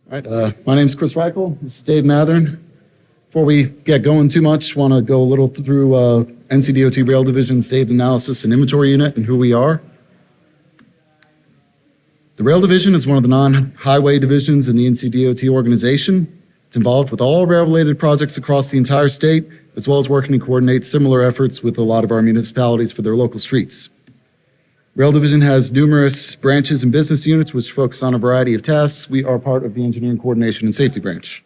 All right, my name's Chris Reichel. This is Dave Mathern. Before we get going too much, want to go a little through NCDOT Rail Division's data analysis and inventory unit and who we are. The Rail Division is one of the non-highway divisions in the NCDOT organization. It's involved with all rail-related projects across the entire state, as well as working to coordinate similar efforts with a lot of our municipalities for their local streets. Rail Division has numerous branches and business units which focus on a variety of tasks. We are part of the Engineering Coordination and Safety Branch.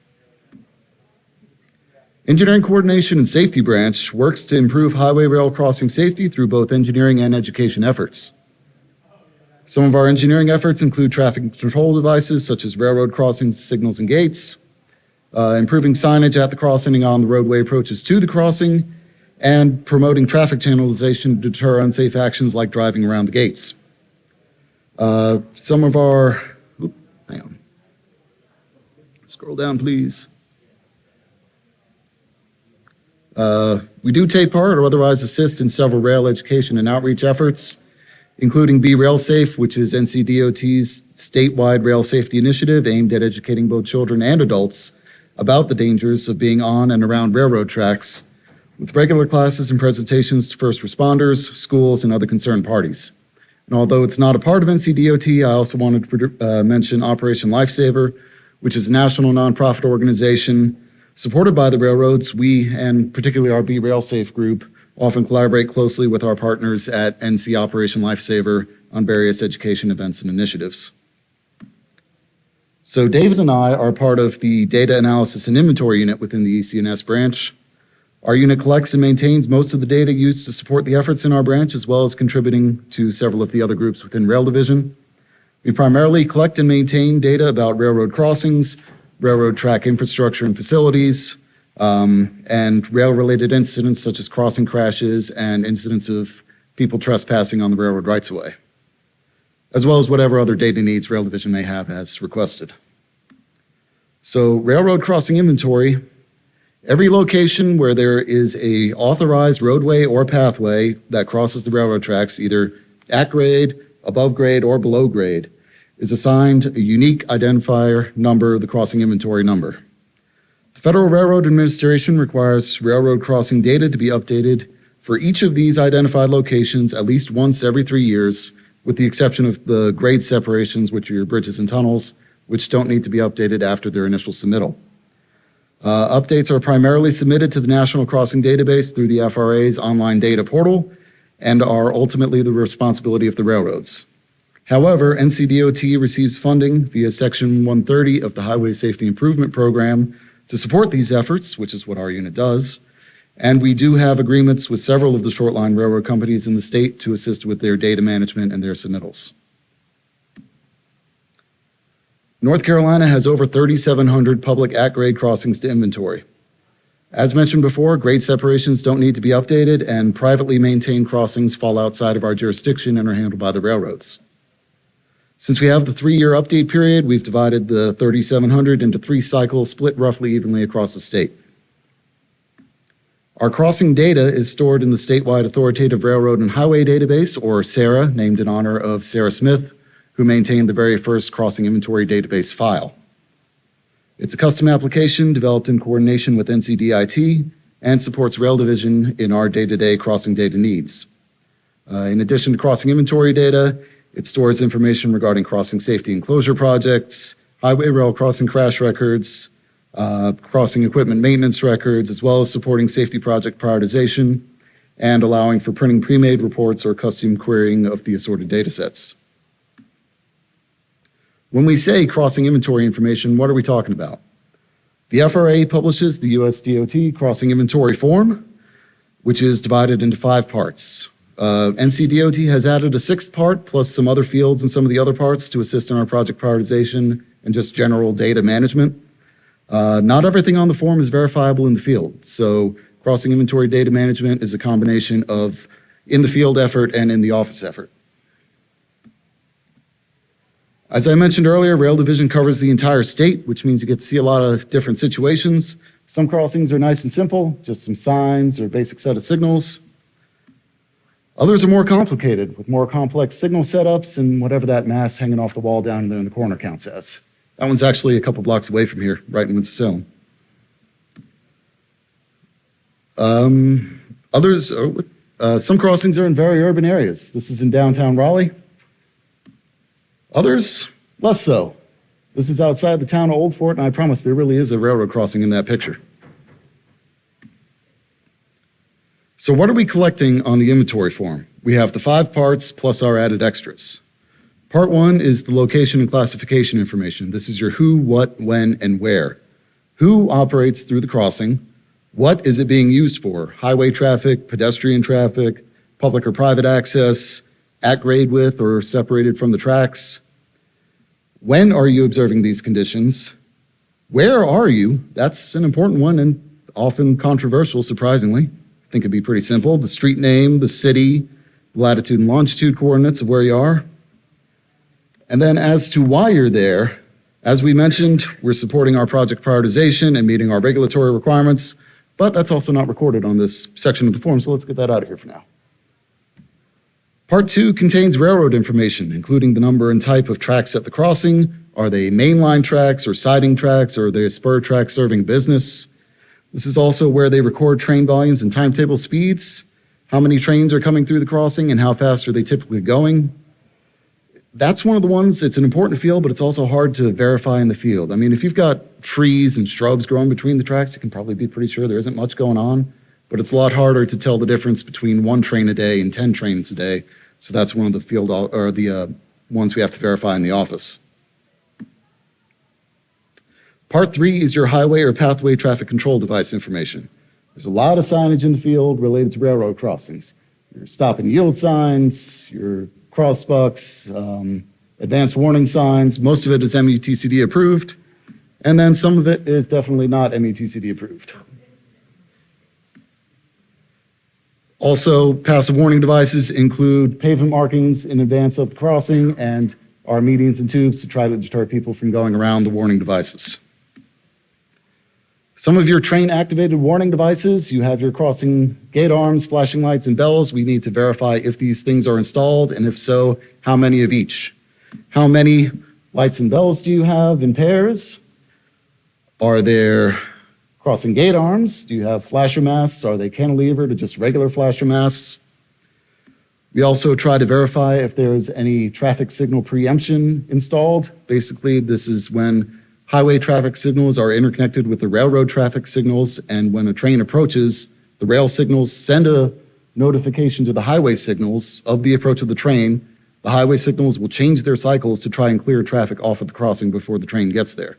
Engineering Coordination and Safety Branch works to improve highway rail crossing safety through both engineering and education efforts. Some of our engineering efforts include traffic control devices such as railroad crossings, signals, and gates, improving signage at the crossing and on the roadway approaches to the crossing, and promoting traffic channelization to deter unsafe actions like driving around the gates. Some of our, hang on. Scroll down, please. We do take part or otherwise assist in several rail education and outreach efforts, including Be Rail Safe, which is NCDOT's statewide rail safety initiative aimed at educating both children and adults about the dangers of being on and around railroad tracks, with regular classes and presentations to first responders, schools, and other concerned parties. And although it's not a part of NCDOT, I also wanted to mention Operation Lifesaver, which is a national nonprofit organization supported by the railroads. We, and particularly our Be Rail Safe group, often collaborate closely with our partners at NC Operation Lifesaver on various education events and initiatives. So David and I are part of the Data Analysis and Inventory Unit within the EC&S branch. Our unit collects and maintains most of the data used to support the efforts in our branch, as well as contributing to several of the other groups within Rail Division. We primarily collect and maintain data about railroad crossings, railroad track infrastructure and facilities, and rail-related incidents such as crossing crashes and incidents of people trespassing on the railroad rights-of-way, as well as whatever other data needs Rail Division may have as requested. So railroad crossing inventory. Every location where there is an authorized roadway or pathway that crosses the railroad tracks, either at grade, above grade, or below grade, is assigned a unique identifier number, the crossing inventory number. The Federal Railroad Administration requires railroad crossing data to be updated for each of these identified locations at least once every 3 years, with the exception of the grade separations, which are your bridges and tunnels, which don't need to be updated after their initial submittal. Updates are primarily submitted to the National Crossing Database through the FRA's online data portal and are ultimately the responsibility of the railroads. However, NCDOT receives funding via Section 130 of the Highway Safety Improvement Program to support these efforts, which is what our unit does, and we do have agreements with several of the short-line railroad companies in the state to assist with their data management and their submittals. North Carolina has over 3,700 public at-grade crossings to inventory. As mentioned before, grade separations don't need to be updated, and privately maintained crossings fall outside of our jurisdiction and are handled by the railroads. Since we have the 3-year update period, we've divided the 3,700 into 3 cycles split roughly evenly across the state. Our crossing data is stored in the statewide Authoritative Railroad and Highway Database, or SARA, named in honor of Sarah Smith, who maintained the very first crossing inventory database file. It's a custom application developed in coordination with NCDIT and supports Rail Division in our day-to-day crossing data needs. In addition to crossing inventory data, it stores information regarding crossing safety and closure projects, highway rail crossing crash records, crossing equipment maintenance records, as well as supporting safety project prioritization and allowing for printing pre-made reports or custom querying of the assorted data sets. When we say crossing inventory information, what are we talking about? The FRA publishes the USDOT crossing inventory form, which is divided into 5 parts. NCDOT has added a 6th part, plus some other fields and some of the other parts to assist in our project prioritization and just general data management. Not everything on the form is verifiable in the field, so crossing inventory data management is a combination of in-the-field effort and in the office effort. As I mentioned earlier, Rail Division covers the entire state, which means you get to see a lot of different situations. Some crossings are nice and simple, just some signs or a basic set of signals. Others are more complicated, with more complex signal setups and whatever that mass hanging off the wall down there in the corner counts as. That one's actually a couple blocks away from here, right in Winston-Salem. Some crossings are in very urban areas. This is in downtown Raleigh. Others, less so. This is outside the town of Old Fort, and I promise there really is a railroad crossing in that picture. So what are we collecting on the inventory form? We have the 5 parts plus our added extras. Part 1 is the location and classification information. This is your who, what, when, and where. Who operates through the crossing? What is it being used for? Highway traffic, pedestrian traffic, public or private access, at grade with or separated from the tracks? When are you observing these conditions? Where are you? That's an important one and often controversial, surprisingly. I think it'd be pretty simple. The street name, the city, latitude and longitude coordinates of where you are. And then as to why you're there, as we mentioned, we're supporting our project prioritization and meeting our regulatory requirements, but that's also not recorded on this section of the form, so let's get that out of here for now. Part 2 contains railroad information, including the number and type of tracks at the crossing. Are they mainline tracks or siding tracks, or are they a spur track serving business? This is also where they record train volumes and timetable speeds, how many trains are coming through the crossing, and how fast are they typically going. That's one of the ones, it's an important field, but it's also hard to verify in the field. I mean, if you've got trees and shrubs growing between the tracks, you can probably be pretty sure there isn't much going on, but it's a lot harder to tell the difference between 1 train a day and 10 trains a day. So that's one of the field, or the ones we have to verify in the office. Part 3 is your highway or pathway traffic control device information. There's a lot of signage in the field related to railroad crossings. Your stop and yield signs, your crossbucks, advanced warning signs. Most of it is MUTCD approved, and then some of it is definitely not MUTCD approved. Also, passive warning devices include pavement markings in advance of the crossing and our medians and tubes to try to deter people from going around the warning devices. Some of your train-activated warning devices, you have your crossing gate arms, flashing lights, and bells. We need to verify if these things are installed, and if so, how many of each. How many lights and bells do you have in pairs? Are there crossing gate arms? Do you have flasher masts? Are they cantilevered or just regular flasher masts? We also try to verify if there's any traffic signal preemption installed. Basically, this is when highway traffic signals are interconnected with the railroad traffic signals, and when a train approaches, the rail signals send a notification to the highway signals of the approach of the train. The highway signals will change their cycles to try and clear traffic off of the crossing before the train gets there.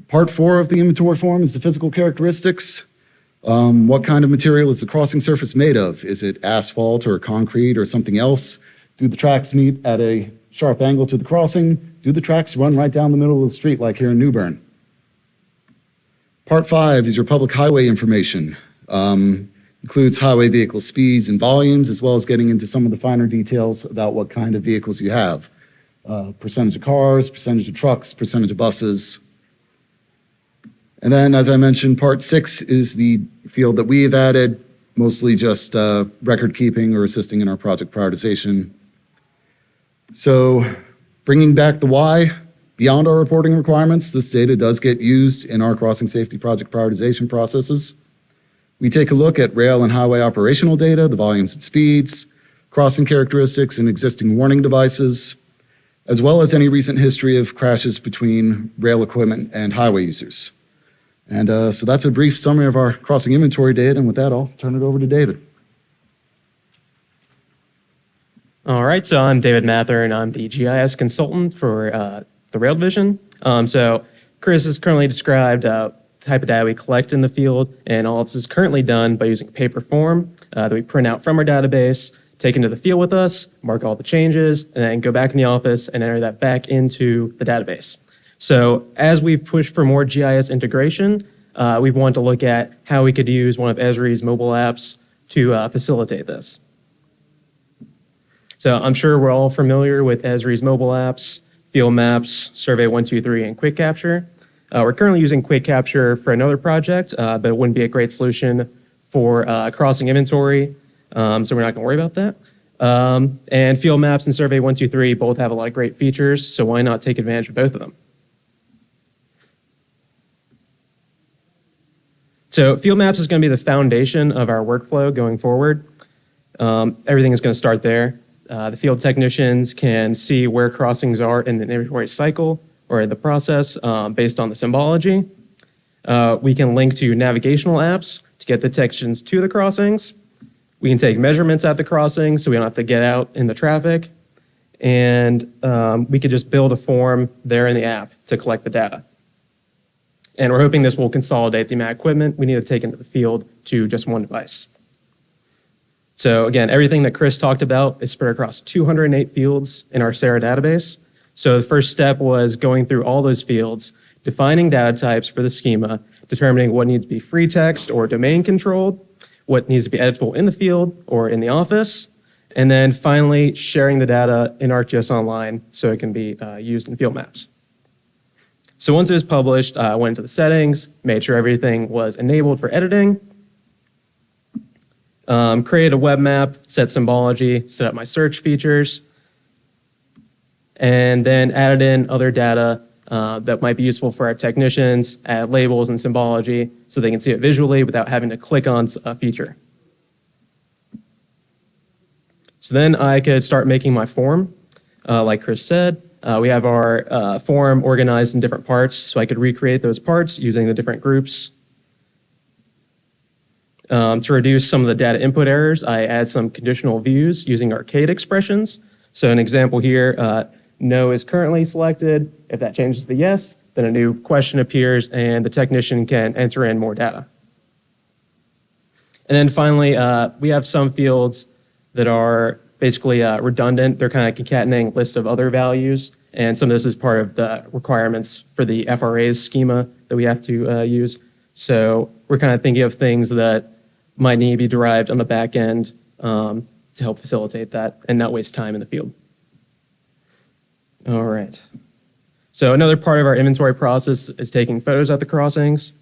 Part 4 of the inventory form is the physical characteristics. What kind of material is the crossing surface made of? Is it asphalt or concrete or something else? Do the tracks meet at a sharp angle to the crossing? Do the tracks run right down the middle of the street like here in New Bern? Part 5 is your public highway information. Includes highway vehicle speeds and volumes, as well as getting into some of the finer details about what kind of vehicles you have. Percentage of cars, percentage of trucks, percentage of buses. And then, as I mentioned, Part 6 is the field that we have added, mostly just record keeping or assisting in our project prioritization. So, bringing back the why, beyond our reporting requirements, this data does get used in our crossing safety project prioritization processes. We take a look at rail and highway operational data, the volumes and speeds, crossing characteristics and existing warning devices, as well as any recent history of crashes between rail equipment and highway users. And so that's a brief summary of our crossing inventory data, and with that, I'll turn it over to David. All right, so I'm David Mather, and I'm the GIS consultant for the Rail Division. So Chris has currently described the type of data we collect in the field, and all of this is currently done by using a paper form that we print out from our database, take into the field with us, mark all the changes, and then go back in the office and enter that back into the database. So as we've pushed for more GIS integration, we want to look at how we could use one of Esri's mobile apps to facilitate this. So I'm sure we're all familiar with Esri's mobile apps, Field Maps, Survey 123, and Quick Capture. We're currently using Quick Capture for another project, but it wouldn't be a great solution for crossing inventory, so we're not going to worry about that. And field maps and Survey 123 both have a lot of great features, so why not take advantage of both of them? So field maps is going to be the foundation of our workflow going forward. Everything is going to start there. The field technicians can see where crossings are in the inventory cycle or the process based on the symbology. We can link to navigational apps to get the technicians to the crossings. We can take measurements at the crossings so we don't have to get out in the traffic. And we could just build a form there in the app to collect the data. And we're hoping this will consolidate the amount of equipment we need to take into the field to just one device. So again, everything that Chris talked about is spread across 208 fields in our Sarah database. So the first step was going through all those fields, defining data types for the schema, determining what needs to be free text or domain controlled, what needs to be editable in the field or in the office, and then finally sharing the data in ArcGIS Online so it can be used in field maps. So once it was published, I went into the settings, made sure everything was enabled for editing, created a web map, set symbology, set up my search features, and then added in other data that might be useful for our technicians, add labels and symbology so they can see it visually without having to click on a feature. So then I could start making my form, like Chris said. We have our form organized in different parts, so I could recreate those parts using the different groups. To reduce some of the data input errors, I add some conditional views using arcade expressions. So an example here, no is currently selected. If that changes to yes, then a new question appears and the technician can enter in more data. And then finally, we have some fields that are basically redundant. They're kind of concatenating lists of other values. And some of this is part of the requirements for the FRA's schema that we have to use. So we're kind of thinking of things that might need to be derived on the back end to help facilitate that and not waste time in the field. All right. So another part of our inventory process is taking photos at the crossings.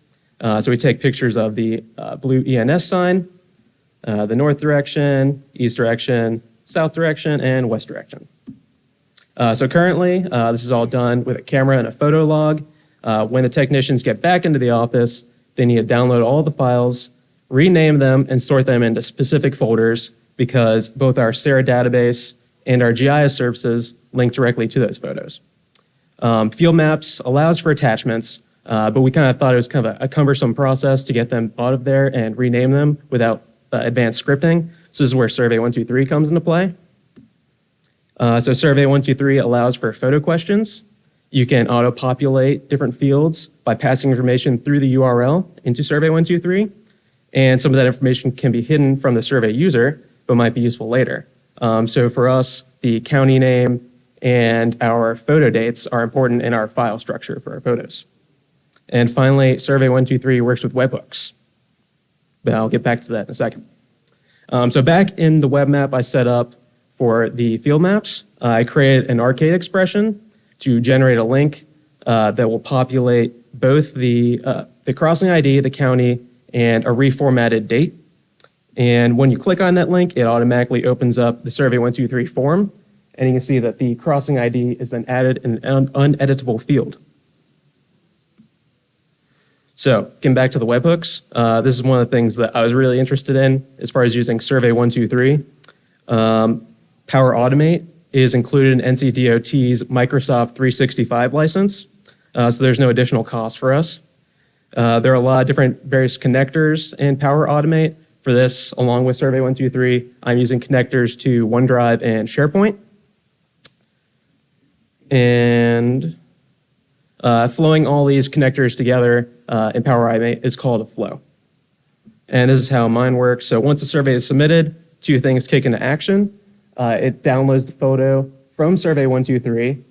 So we take pictures of the blue ENS sign, the north direction, east direction, south direction, and west direction. So currently, this is all done with a camera and a photo log. When the technicians get back into the office, they need to download all the files, rename them, and sort them into specific folders because both our Sarah database and our GIS services link directly to those photos. Field Maps allows for attachments, but we kind of thought it was kind of a cumbersome process to get them out of there and rename them without advanced scripting. So this is where Survey 123 comes into play. So Survey 123 allows for photo questions. You can auto-populate different fields by passing information through the URL into Survey 123. And some of that information can be hidden from the survey user, but might be useful later. So for us, the county name and our photo dates are important in our file structure for our photos. And finally, Survey 123 works with webhooks. But I'll get back to that in a second. So back in the web map I set up for the field maps, I created an arcade expression to generate a link that will populate both the crossing ID, the county, and a reformatted date. And when you click on that link, it automatically opens up the Survey 123 form, and you can see that the crossing ID is then added in an uneditable field. So getting back to the webhooks, this is one of the things that I was really interested in as far as using Survey 123. Power Automate is included in NCDOT's Microsoft 365 license, so there's no additional cost for us. There are a lot of different various connectors in Power Automate. For this, along with Survey 123, I'm using connectors to OneDrive and SharePoint. And flowing all these connectors together in Power Automate is called a flow. And this is how mine works. So once a survey is submitted, two things kick into action. It downloads the photo from Survey 123,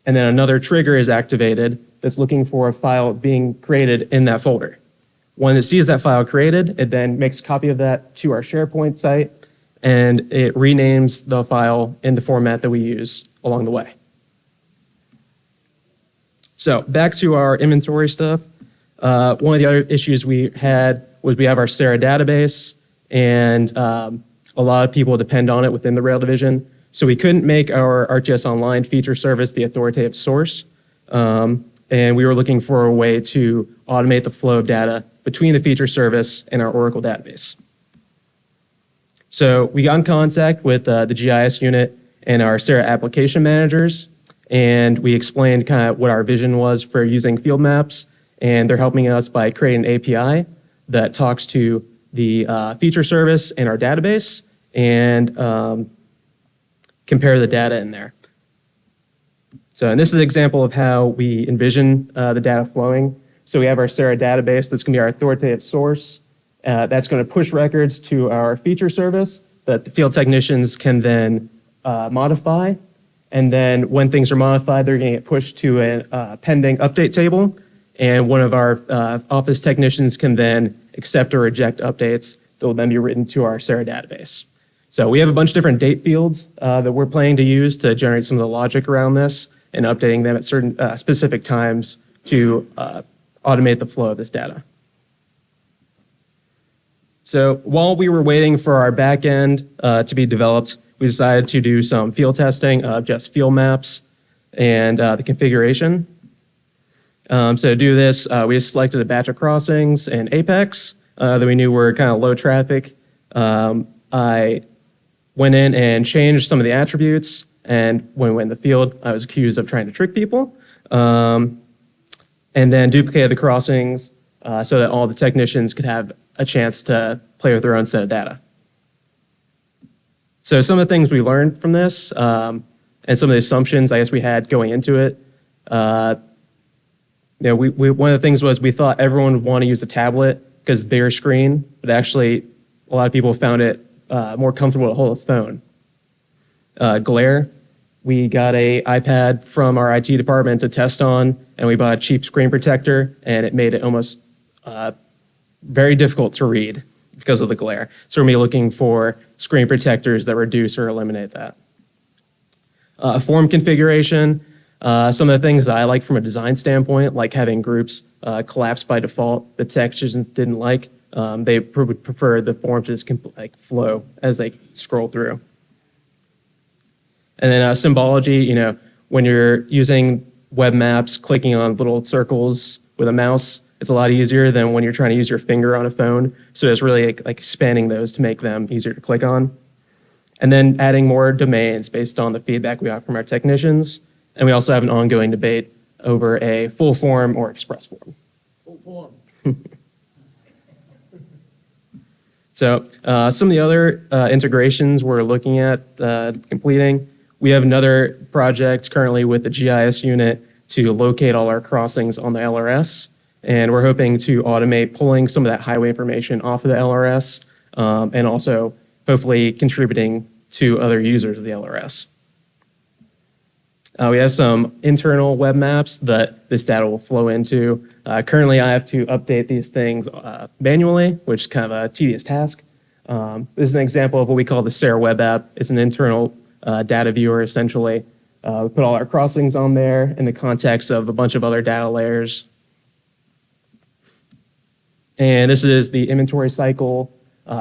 and then another trigger is activated that's looking for a file being created in that folder. When it sees that file created, it then makes a copy of that to our SharePoint site, and it renames the file in the format that we use along the way. So back to our inventory stuff. One of the other issues we had was we have our Sarah database, and a a lot of people depend on it within the rail division. So we couldn't make our ArcGIS Online feature service the authoritative source. And we were looking for a way to automate the flow of data between the feature service and our Oracle database. So we got in contact with the GIS unit and our Sarah application managers, and we explained kind of what our vision was for using field maps, and they're helping us by creating an API that talks to the feature service and our database and compare the data in there. So, and this is an example of how we envision the data flowing. So we have our Sarah database that's going to be our authoritative source. That's going to push records to our feature service that the field technicians can then modify. And then when things are modified, they're going to get pushed to a pending update table. And one of our office technicians can then accept or reject updates that will then be written to our Sarah database. So we have a bunch of different date fields that we're planning to use to generate some of the logic around this and updating them at certain specific times to automate the flow of this data. So while we were waiting for our back end to be developed, we decided to do some field testing of just field maps and the configuration. So to do this, we just selected a batch of crossings in Apex that we knew were kind of low traffic. I went in and changed some of the attributes, and when we went in the field, I was accused of trying to trick people. And then duplicated the crossings so that all the technicians could have a chance to play with their own set of data. So some of the things we learned from this and some of the assumptions I guess we had going into it, one of the things was we thought everyone would want to use a tablet because it's bigger screen, but actually a lot of people found it more comfortable to hold a phone. Glare, we got a iPad from our IT department to test on, and we bought a cheap screen protector, and it made it almost very difficult to read because of the glare. So we're going to be looking for screen protectors that reduce or eliminate that. Form configuration, some of the things that I like from a design standpoint, like having groups collapse by default, the technicians didn't like. They would prefer the form to just flow as they scroll through. And then symbology, when you're using web maps, clicking on little circles with a mouse, it's a lot easier than when you're trying to use your finger on a phone. So it's really like expanding those to make them easier to click on. And then adding more domains based on the feedback we got from our technicians. And we also have an ongoing debate over a full form or express form. Full form. So some of the other integrations we're looking at completing, we have another project currently with the GIS unit to locate all our crossings on the LRS. And we're hoping to automate pulling some of that highway information off of the LRS and also hopefully contributing to other users of the LRS. We have some internal web maps that this data will flow into. Currently, I have to update these things manually, which is kind of a tedious task. This is an example of what we call the Sarah web app. It's an internal data viewer, essentially. We put all our crossings on there in the context of a bunch of other data layers. And this is the inventory cycle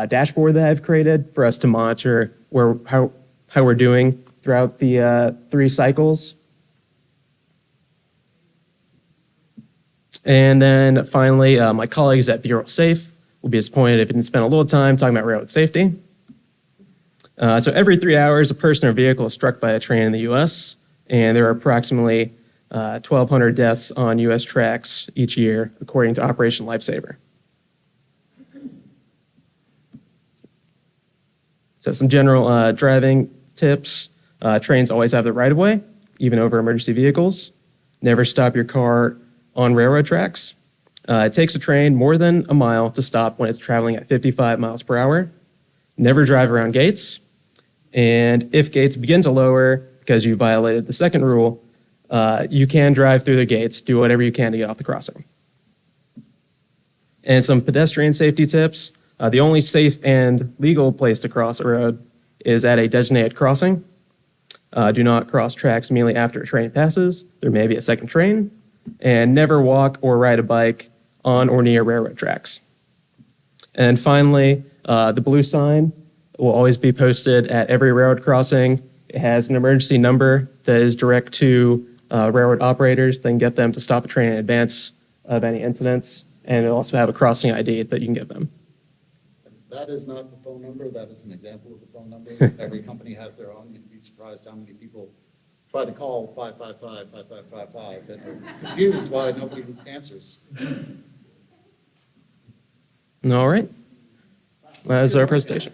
dashboard that I've created for us to monitor how we're doing throughout the 3 cycles. And then finally, my colleagues at Bureau Safe will be disappointed if I didn't spend a little time talking about railroad safety. So every 3 hours, a person or vehicle is struck by a train in the U.S., and there are approximately 1,200 deaths on U.S. tracks each year, according to Operation Lifesaver. So some general driving tips. Trains always have the right-of-way, even over emergency vehicles. Never stop your car on railroad tracks. It takes a train more than a mile to stop when it's traveling at 55 miles per hour. Never drive around gates. And if gates begin to lower because you violated the second rule, you can drive through the gates, do whatever you can to get off the crossing. And some pedestrian safety tips. The only safe and legal place to cross a road is at a designated crossing. Do not cross tracks immediately after a train passes. There may be a second train. And never walk or ride a bike on or near railroad tracks. And finally, the blue sign will always be posted at every railroad crossing. It has an emergency number that is direct to railroad operators, then get them to stop a train in advance of any incidents. And it'll also have a crossing ID that you can give them. That is not the phone number. That is an example of the phone number. Every company has their own. You'd be surprised how many people try to call 555-5555 and they're confused why nobody answers. All right. That is our presentation.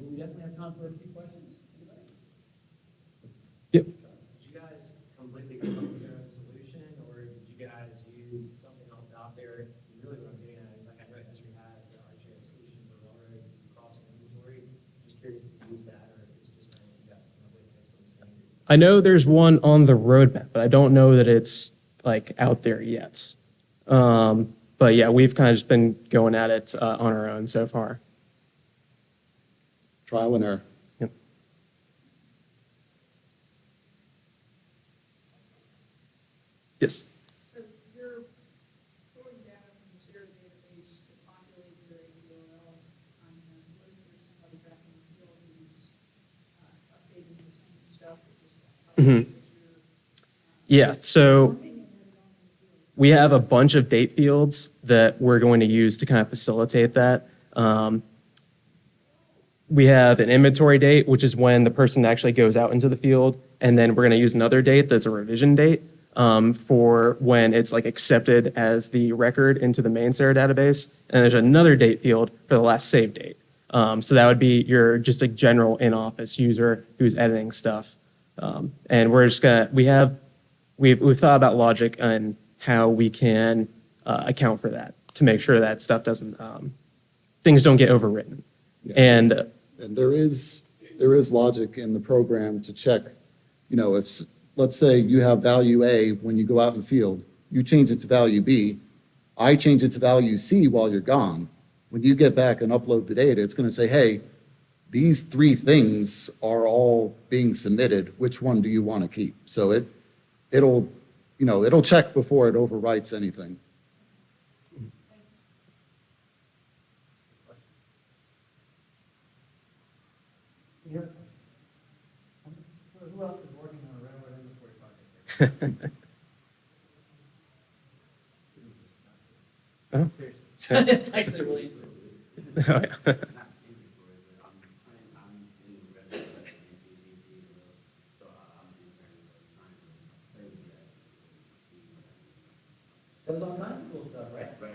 We definitely have time for a few questions. Yep. Did you guys completely come up with a solution, or did you guys use something else out there? Really what I'm getting at is, like, I know history has an RHA solution for railroad crossing inventory. Just curious if you use that, or if it's just something you guys come up with based on the standards. I know there's one on the roadmap, but I don't know that it's like out there yet. But yeah, we've kind of just been going at it on our own so far. Trial and error. Yep. Yes. So you're pulling data from the SERA database to populate your ADOL content. What if there's somebody back in the field who's updating the same stuff that just Mhm. Yeah, so we have a bunch of date fields that we're going to use to kind of facilitate that. We have an inventory date, which is when the person actually goes out into the field, and then we're going to use another date that's a revision date for when it's like accepted as the record into the main SARA database, and there's another date field for the last save date. So that would be your just a general in-office user who's editing stuff, and we're just gonna we've thought about logic and how we can account for that to make sure that stuff doesn't things don't get overwritten. Yeah. And And there is logic in the program to check, if, let's say you have value A when you go out in the field, you change it to value B, I change it to value C while you're gone. When you get back and upload the data, it's going to say, hey, these three things are all being submitted. Which one do you want to keep? So it'll check before it overwrites anything. Who else is working on a railroad inventory project? Oh. Seriously. It's actually really easy. oh, yeah. Does all kinds of cool stuff, right? All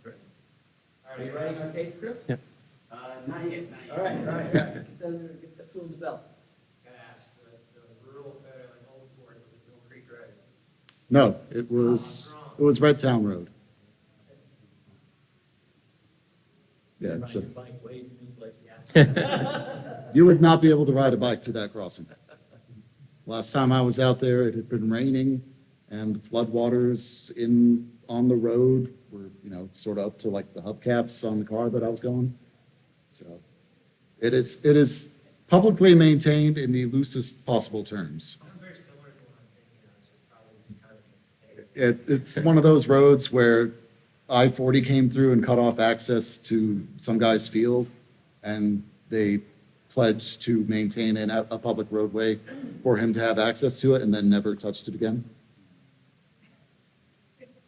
right, are you writing our case script? Yep. Not yet. All right. Get that to himself. Gotta ask, the rural, like Old Fort, was it Mill Creek Road? No, it was Red Town Road. Yeah, Ride it's your a, bike way too many places. you would not be able to ride a bike to that crossing. Last time I was out there, it had been raining, and the floodwaters on the road were, sort of up to like the hubcaps on the car that I was going. So it is publicly maintained in the loosest possible terms. Sounds very similar to what I'm thinking of, so it's probably kind of. It's one of those roads where I-40 came through and cut off access to some guy's field, and they pledged to maintain a public roadway for him to have access to it, and then never touched it again.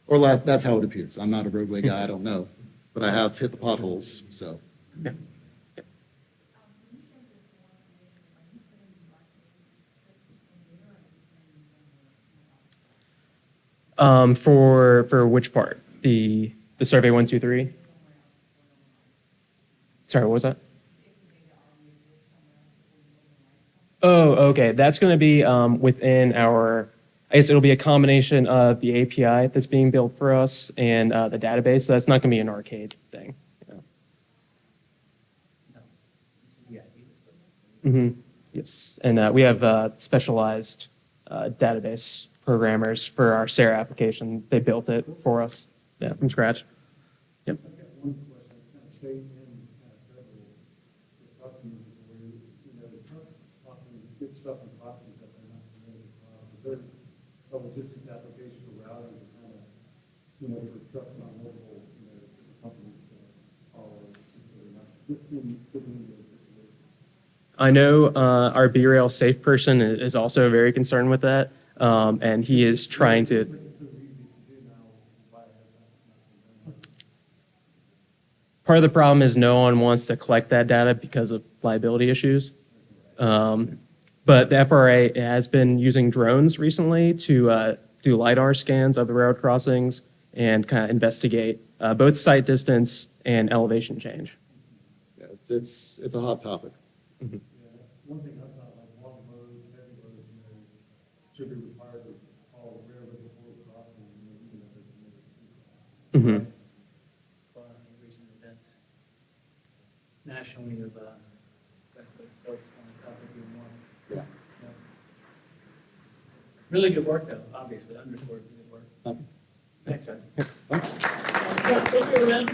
Or that's how it appears. I'm not a roadway guy, I don't know, but I have hit the potholes, so. For which part? The survey 123? Sorry, what was that? Oh, okay. That's going to be within our, I guess it'll be a combination of the API that's being built for us and the database. So that's not going to be an arcade thing. Yes. And we have specialized database programmers for our SARA application. They built it for us, from scratch. Yep. I've got one question, it's kind of state and kind of federal with customers where, the trucks often get stuff in crossings that they're not familiar with. Is there a logistics application for routing to kind of you know, for trucks on multiple, you know, companies to follow, so they're not getting into those situations. I know our B-Rail safe person is also very concerned with that, and he is trying to. It's so easy to do now, why has that not been done? Part of the problem is no one wants to collect that data because of liability issues. But the FRA has been using drones recently to do LiDAR scans of the road crossings and kind of investigate both site distance and elevation change. Yeah, it's a hot topic. Yeah, one thing I thought, like long roads, heavy roads, you know, should be required to follow the railroad before crossing, you know, even if they're permitted to cross. Mhm. Well, recent events nationally of, folks on the topic even more. Yeah. Yeah. Really good work, though, obviously, underscored good work. Thanks, man. Thanks. Thank you, man.